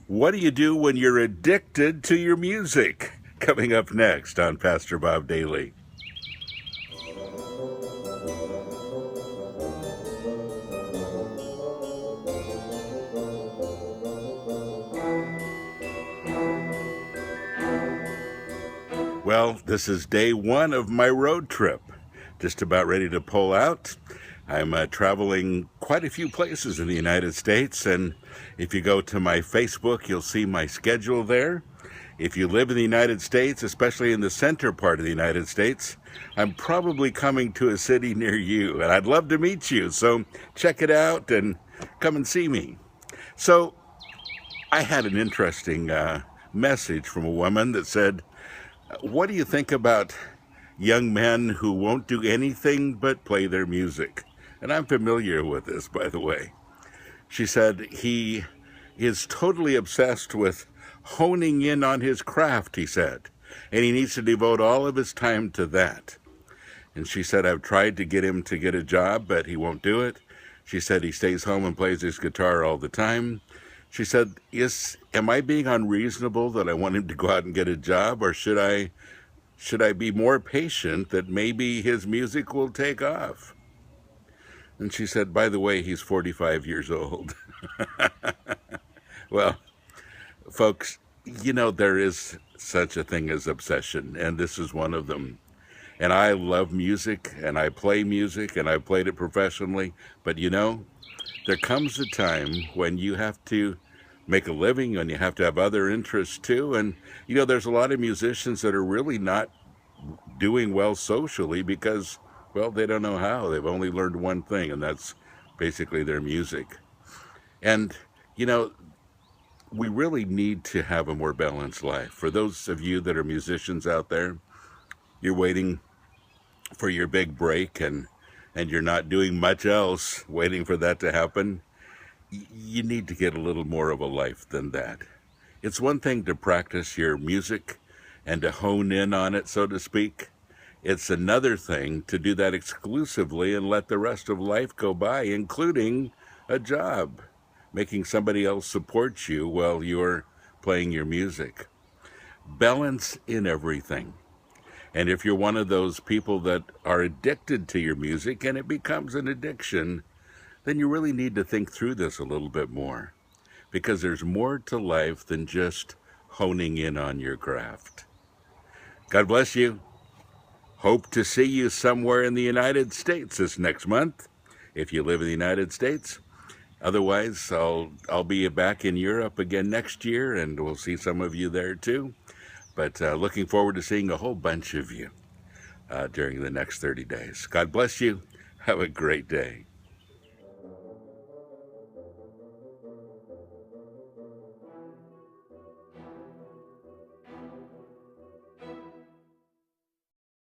What do you do when you're addicted to your music? Coming up next on Pastor Bob Daily. Well, this is day one of my road trip. Just about ready to pull out. I'm traveling quite a few places in the United States, and if you go to my Facebook, you'll see my schedule there. If you live in the United States, especially in the center part of the United States, I'm probably coming to a city near you, and I'd love to meet you, so check it out and come and see me. So I had an interesting message from a woman that said, what do you think about young men who won't do anything but play their music? And I'm familiar with this, by the way. She said he is totally obsessed with honing in on his craft, he said, and he needs to devote all of his time to that. And she said, I've tried to get him to get a job, but he won't do it. She said he stays home and plays his guitar all the time. She said, am I being unreasonable that I want him to go out and get a job, or should I be more patient that maybe his music will take off? And she said, by the way, he's 45 years old. Well, folks, you know, there is such a thing as obsession, and this is one of them. And I love music, and I play music, and I've played it professionally. But you know, there comes a time when you have to make a living and you have to have other interests too. And, you know, there's a lot of musicians that are really not doing well socially because, well, they don't know how. They've only learned one thing, and that's basically their music. And, you know, we really need to have a more balanced life. For those of you that are musicians out there, you're waiting for your big break and you're not doing much else, waiting for that to happen. You need to get a little more of a life than that. It's one thing to practice your music and to hone in on it, so to speak. It's another thing to do that exclusively and let the rest of life go by, including a job, making somebody else support you while you're playing your music. Balance in everything. And if you're one of those people that are addicted to your music and it becomes an addiction, then you really need to think through this a little bit more, because there's more to life than just honing in on your craft. God bless you. Hope to see you somewhere in the United States this next month, if you live in the United States. Otherwise, I'll be back in Europe again next year, and we'll see some of you there too. But looking forward to seeing a whole bunch of you during the next 30 days. God bless you. Have a great day.